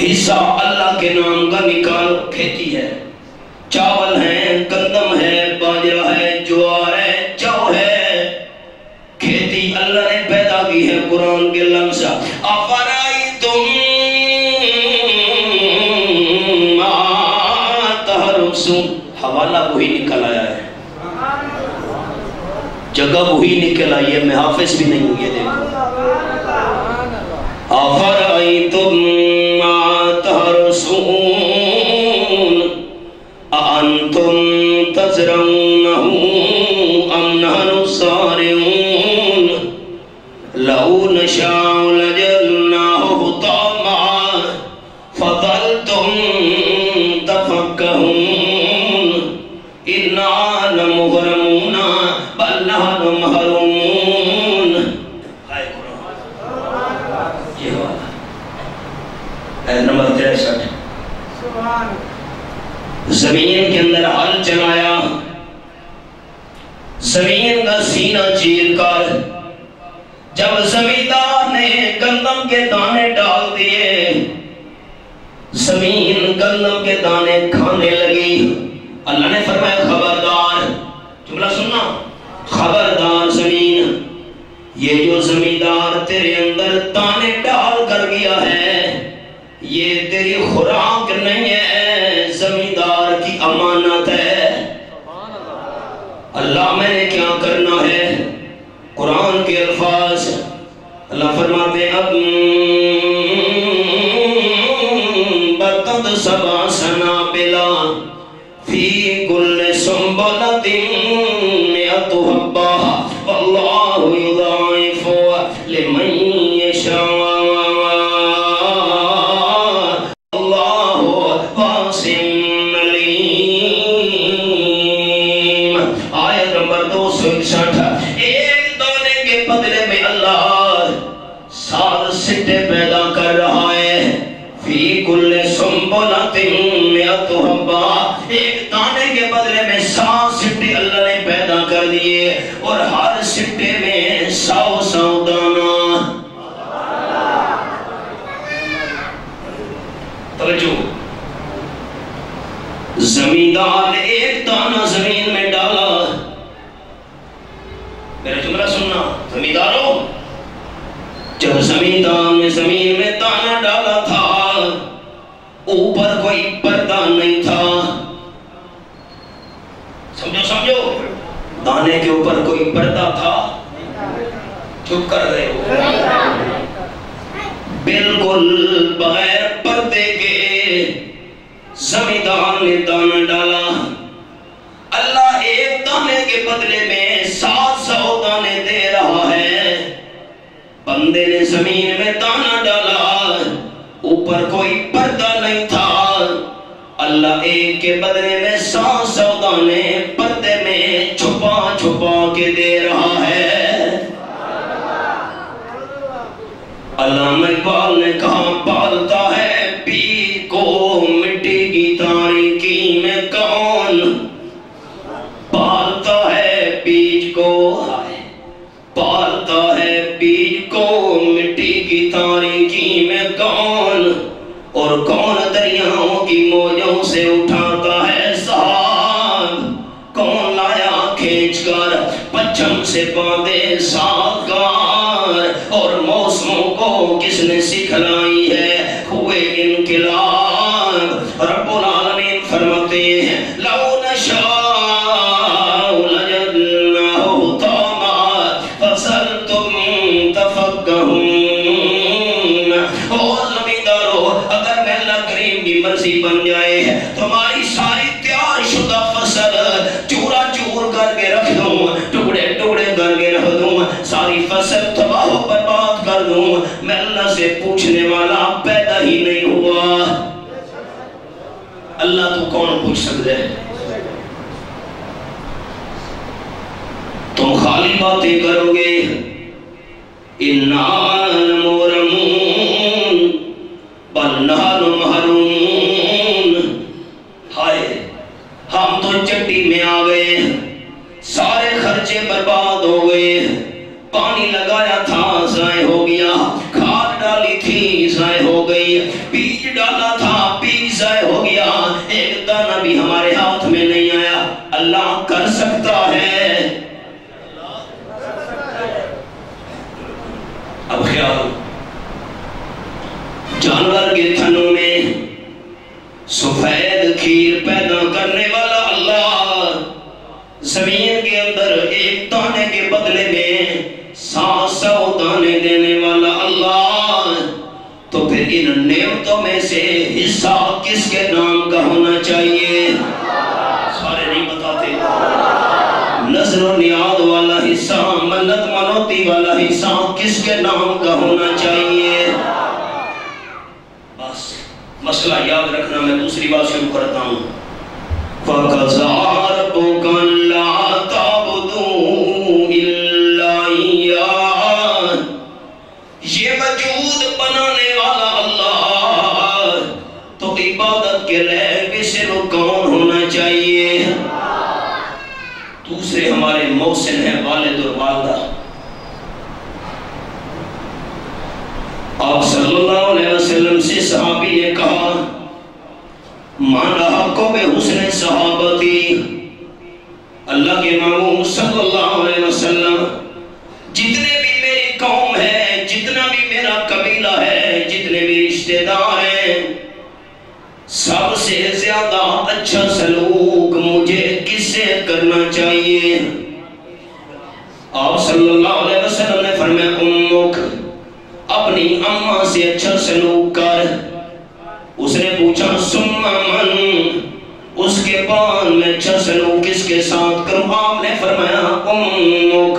حصہ اللہ کے نام کا نکالو. کھیتی ہے، چاول ہے، گندم ہے، باجرہ ہے، جوار ہے، جو ہے، کھیتی اللہ نے پیدا کی ہے. قرآن کے لفظ افرائیتم ما تحرثون، حوالہ وہی نکل آیا ہے، جگہ وہی نکل آئی ہے. میں حافظ بھی نہیں ہوں. یہ دیکھو افرائیتم ما تحرثون اانتم تزرعونه ام نحن الزارعون لو نشاء لجعلناه حطاما فظلتم تفكهون انا لمغرمون بل نحن محرومون. یہ والا آیت نمبر 63. زمین کے اندر ہل چلایا، زمین کا سینہ چیر کر جب زمیندار نے گندم کے دانے ڈال دیے، زمین گندم کے دانے کھانے لگی. اللہ نے فرمایا خبردار، جملہ سننا، خبردار زمین، یہ جو زمیندار تیرے اندر دانے ڈال کر گیا ہے یہ تیری خوراک نہیں ہے، زمیندار کی امانت ہے. اللہ میں نے کیا کرنا ہے؟ قرآن کے الفاظ اللہ فرماتے اب بتد سبع سنابلا فی کل سنبلۃ مئۃ حبہ واللہ یضاعف لمن یشاء واللہ واسع علیم. آیت نمبر 261. ایک دانے کے بدلے میں اللہ 7 سٹے پیدا کر رہا ہے. فی کل سنبلۃ مئۃ حبہ، ایک دانے کے بدلے میں 7 سٹے اللہ نے پیدا کر دیے، اور ہر سٹے میں 100 دانہ. توجہ، زمیندار نے ایک دانہ زمین میں ڈالا. میرا جملہ سننا، زمینداروں، جب زمیندار نے زمین میں دانہ ڈالا تھا اوپر کوئی پردہ نہیں تھا. سمجھو، دانے کے اوپر کوئی پردہ تھا؟ چپ کر رہے ہو. بالکل بغیر پردے کے زمیندار نے دانہ ڈالا. اللہ ایک دانے کے بدلے میں 700 دانے دے رہا ہے. بندے نے زمین میں دانہ ڈالا، اوپر کوئی پردہ نہیں تھا. اللہ ایک کے بدلے میں 700 دانے پردے میں چھپا چھپا کے دے رہا ہے. علامہ اقبال نے کہا پالتا ہے بیج کو مٹی کی تاریکی میں کون، پالتا ہے بیج کو، پالتا ہے بیج کو مٹی کی تاریکی میں کون، اور کون دریاؤں کی موجوں سے اٹھاتا ہے سحاب، کون لایا کھینچ کر پچھم سے باندھے ساکار، اور موسموں کو کس نے سکھلائی ہے ہوئے انقلاب. رب العالمین فرماتے ہیں لو نشاء لجعلناه حطاما فظلتم تفكهون. او زمیندارو، اگر میں اللہ کریم کی مرضی بن جائے تمہاری ساری تیار شدہ فصل چورا چور کر کے رکھ دوں، ٹکڑے ٹکڑے کر کے رکھ دوں، ساری فصل تباہ و برباد کر دوں، میں اللہ سے پوچھنے والا پیدا ہی نہیں ہوا. اللہ تو کون پوچھ سکتے ہیں؟ تم خالی باتیں کرو گے. اِنَّا لَمُغْرَمُونَ بَلْ نَحْنُ مَحْرُومُونَ. ہائے، ہم تو چٹی میں آ گئے، سارے خرچے برباد ہو گئے. پانی لگایا تھا ضائع ہو گیا، کھاد ڈالی تھی ضائع ہو گئی، بیج ڈالا تھا بیج ضائع ہو گیا، ایک دانہ بھی ہمارے ہاتھ میں نہیں آیا، اللہ کر سکتا ہے۔ اب خیال، جانور کے تھنوں میں سفید کھیر پیدا کرنے والا اللہ، زمین کے اندر ایک دانے کے بدلے میں 700 دانے دینے والا اللہ، تو پھر ان نعمتوں میں سے حصہ کس کے نام کا ہونا چاہیے؟ سارے نہیں بتاتے۔ نظر و نیاز والا حصہ، منت منوتی والا حصہ کس کے نام کا ہونا چاہیے؟ بس مسئلہ یاد رکھنا، میں دوسری بات شروع کرتا ہوں۔ فَقَضَىٰ رَبُّكَ أَلَّا تَعْبُدُوا إِلَّا إِيَّاهُ، یہ وجود بنانے والا اللہ، تو عبادت کے لائق بھی صرف کون ہونا چاہیے؟ دوسرے ہمارے محسن ہیں والد اور والدہ۔ آپ صلی اللہ علیہ وسلم سے صحابی نے کہا، مانا حقوں میں حسن صحابتی، اللہ کے محبوب صلی اللہ علیہ وسلم، جتنے بھی میری قوم ہے، جتنا بھی میرا قبیلہ ہے، جتنے بھی رشتہ دار ہیں، سب سے زیادہ اچھا سلوک مجھے کس سے کرنا چاہیے؟ آپ صلی اللہ علیہ وسلم نے فرمایا، امک، اپنی اماں سے اچھا سلوک کر۔ اس نے پوچھا ثم من، اس کے بعد میں اچھا سلوک کس کے ساتھ کروں؟ آپ نے فرمایا امک،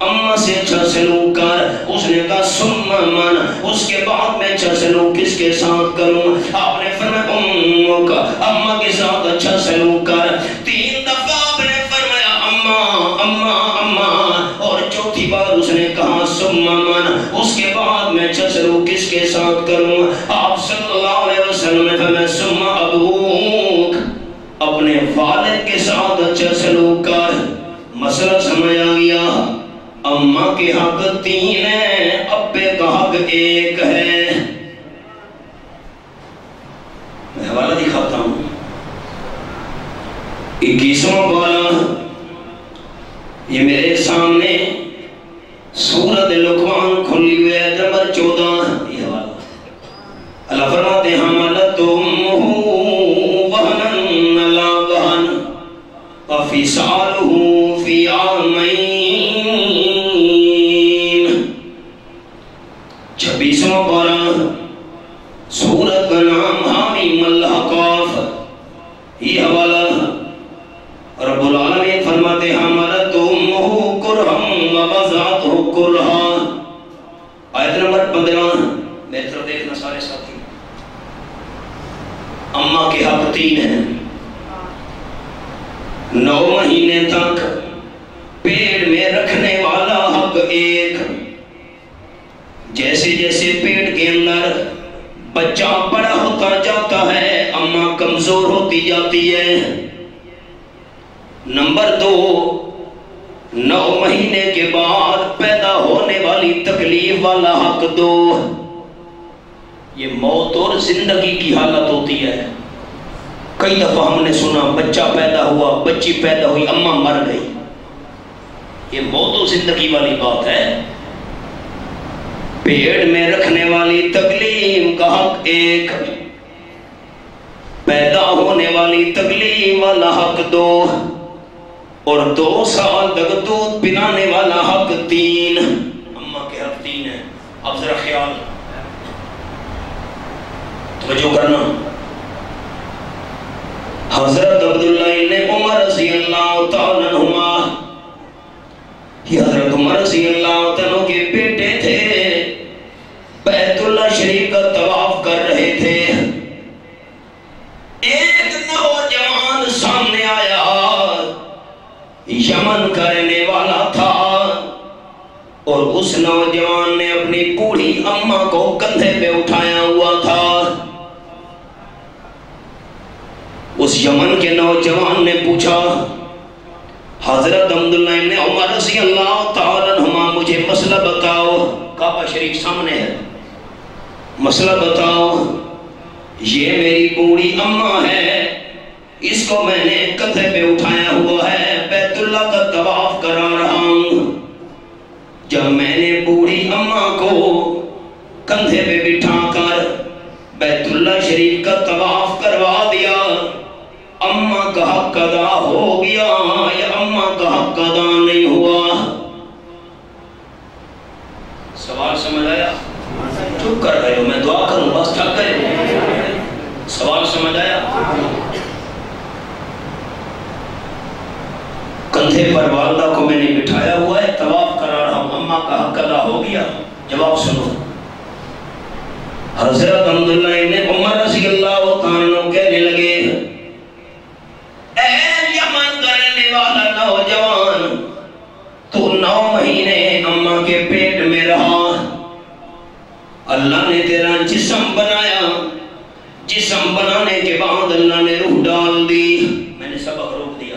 اماں سے اچھا سلوک کر۔ اس نے کہا ثم من، اس کے بعد میں اچھا سلوک کس کے ساتھ کروں؟ آپ نے فرمایا امک، اماں کے ساتھ اچھا سلوک کر۔ 3 دفعہ آپ نے فرمایا اماں اماں اماں، اور چوتھی بار اس نے کہا ثم من، اس کے بعد میں اچھا سلوک کس کے ساتھ کروں؟ آپ صلی اللہ علیہ وسلم نے فرمایا ثم ابوک، اپنے والد کے ساتھ اچھا سلوک کر۔ مسئلہ سمجھ آ گیا؟ اماں کے حق 3 ہیں، ابے کا حق 1 ہے۔ میں حوالہ دکھاتا ہوں، 21واں پارہ، یہ میرے سامنے سورۃ لقمان کھلی ہوئی ہے، نمبر 14۔ یہ حوالہ اللہ فرماتے ہیں حملتہ وہنًا علی وہن وفصالہ فی عامین۔ 26واں پارہ، سورۃ کا نام حامیم الحقاف۔ یہ حوالہ رب العالمین فرماتے ہیں حملتہ کرہا ووضعتہ کرہا۔ آیت نمبر 15، میری طرف دیکھنا سارے ساتھی۔ اماں کے حق 3 ہیں۔ 9 مہینے تک پیٹ میں رکھنے والا حق 1۔ جیسے جیسے پیٹ کے اندر بچہ بڑا ہوتا جاتا ہے، اماں کمزور ہوتی جاتی ہے۔ نمبر 2، 9 مہینے کے بعد پیدا ہونے والی تکلیف والا حق 2۔ یہ موت اور زندگی کی حالت ہوتی ہے۔ کئی دفعہ ہم نے سنا بچہ پیدا ہوا، بچی پیدا ہوئی، اماں مر گئی۔ یہ موت و زندگی والی بات ہے۔ پیٹ میں رکھنے والی تکلیف کا حق 1، پیدا ہونے والی تکلیف والا حق 2، اور 2 سال تک دودھ پلانے والا حق 3۔ اماں کے حق 3 ہے۔ اب ذرا خیال توجہ کرنا۔ حضرت عبداللہ ابن عمر رضی اللہ تعالیٰ عنہما، یہ حضرت عمر رضی اللہ تعالیٰ کے بیٹے تھے، بیت اللہ شریف کا طواف کر رہے تھے۔ ایک نوجوان سامنے آیا، یمن کا رہنے والا تھا، اور اس نوجوان نے اپنی بوڑھی اماں کو کندھے پہ اٹھایا ہوا تھا۔ اس یمن کے نوجوان نے پوچھا، حضرت عبداللہ ابن عمر رضی اللہ تعالیٰ عنہما مجھے مسئلہ بتاؤ۔ کعبہ شریف سامنے ہے، مسئلہ بتاؤ۔ یہ میری بوڑھی اماں ہے، اس کو میں نے کندھے پہ اٹھایا ہوا ہے، بیت اللہ کا طواف کرا رہا ہوں۔ جب میں نے بوڑھی اماں کو کندھے پہ بٹھا کر بیت اللہ شریف کا طواف کروا دیا، اماں کا حق ادا ہو گیا یا اماں کا حق ادا نہیں ہوا؟ سوال سمجھ آیا؟ چپ کر رہے ہو، میں دعا کروں بس تھک گئے؟ سوال سمجھ آیا؟ کندھے پر والدہ کو میں نے بٹھایا ہوا ہے، طواف کرا رہا ہوں، اماں کا حق ادا ہو گیا؟ جواب سنو۔ حضرت عبداللہ ابن عمر رضی اللہ تعالیٰ عنہ کہنے لگے، اے یمن کا رہنے والا نوجوان، تو 9 مہینے اماں کے پیٹ میں رہا، اللہ نے تیرا جسم بنایا، جسم بنانے کے بعد اللہ نے روح ڈال دی۔ میں نے سبق روک دیا،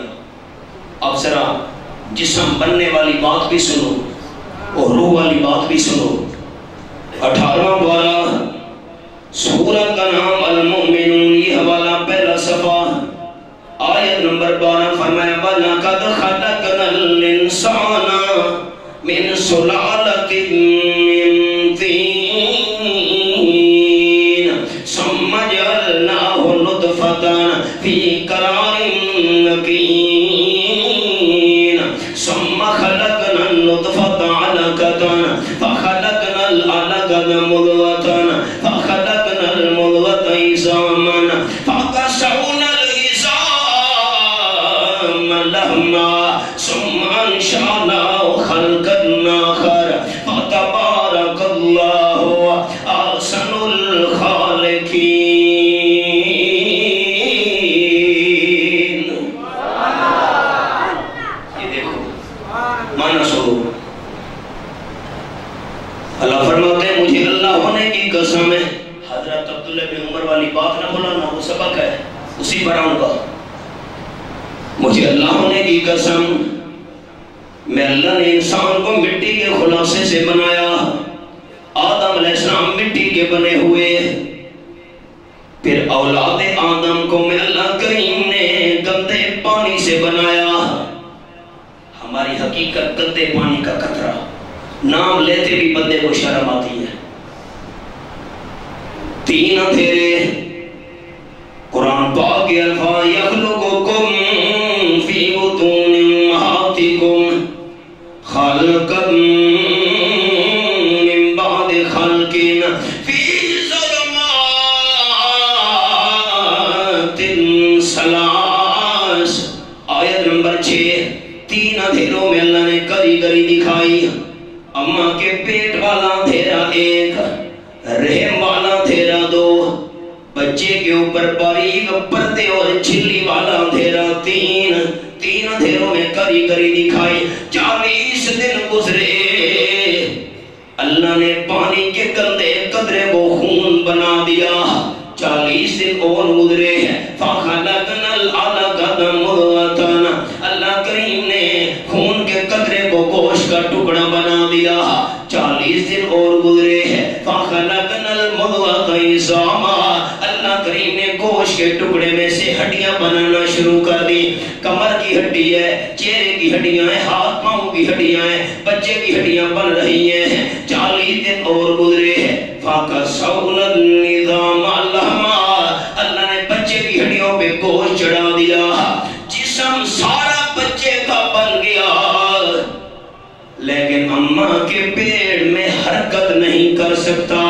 اب ذرا جسم بننے والی بات بھی سنو اور روح والی بات بھی سنو۔ 18واں پارہ، سورہ کا نام المؤمنون، یہ حوالہ پہلا صفحہ، آیت نمبر 12، فرمایا وَلَقَدْ خَلَقْنَا الْإِنسَانَ مِنْ سُلَالَةٍ مِّن طِينٍ ثُمَّ جَعَلْنَاهُ نُطْفَةً فِي قَرَارٍ مَّكِينٍ ثُمَّ خَلَقْنَا النُّطْفَةَ عَلَقَةً فَخَلَقْنَا الْعَلَقَةَ مُضْغَةً فَخَلَقْنَا الْمُضْغَةَ عِظَامًا فَكَسَوْنَا ثم انشأناه خلقا آخر فتبارك الله احسن الخالقين۔ یہ دیکھو مانا سو، اللہ فرماتے ہیں مجھے اللہ ہونے کی قسم ہے، حضرت عبداللہ بن عمر والی بات نہ بولانا، وہ سبق ہے، اسی پر آؤں گا۔ مجھے اللہ ہونے کی قسم، میں اللہ نے انسان کو مٹی کے خلاصے سے بنایا، آدم علیہ السلام مٹی کے بنے ہوئے، پھر اولاد آدم کو میں اللہ کریم نے گندے پانی سے بنایا۔ ہماری حقیقت گندے پانی کا قطرہ، نام لیتے بھی بندے کو شرم آتی ہے۔ 3 اندھیرے، قرآن پاک کے الفاظ یخلقکم فی بطون امہاتکم خلقا من بعد خلق فی ظلمات ثلاث، آیت نمبر 6۔ 3 اندھیروں میں اللہ نے کری کری دکھائی، اماں کے پیٹ والا اندھیرا 1، رحم والا اندھیرا 2، بچے کے اوپر باریک پردے اور چھلی والا اندھیرا 3۔ 3 اندھیروں میں کری کری دکھائی۔ 40 دن گزرے، اللہ نے پانی کے گندے قطرے کو خون بنا دیا۔ 40 دن اور گزرے، فَخَلَقْنَا الْعَلَقَةَ مُضْغَةً، اللہ کریم نے خون کے قطرے کو گوشت کا ٹکڑا بنا دیا۔ 40 دن اور گزرے، فَخَلَقْنَا الْمُضْغَةَ عِظَامًا، اللہ کریم نے گوشت کے ٹکڑے میں سے ہڈیاں بنانا شروع کر دی۔ کمر کی ہڈی ہے، چہرے کی ہڈیاں ہیں، ہاتھ پاؤں کی ہڈیاں ہیں، بچے کی ہڈیاں بن رہی ہیں۔ 40 دن اور گزرے، فَكَسَوْنَا النِّظَامَ لَحْمًا، اللہ نے بچے کی ہڈیوں پہ گوشت چڑھا دیا، جسم سارا بچے کا بن گیا، لیکن اماں کے پیٹ میں حرکت نہیں کر سکتا۔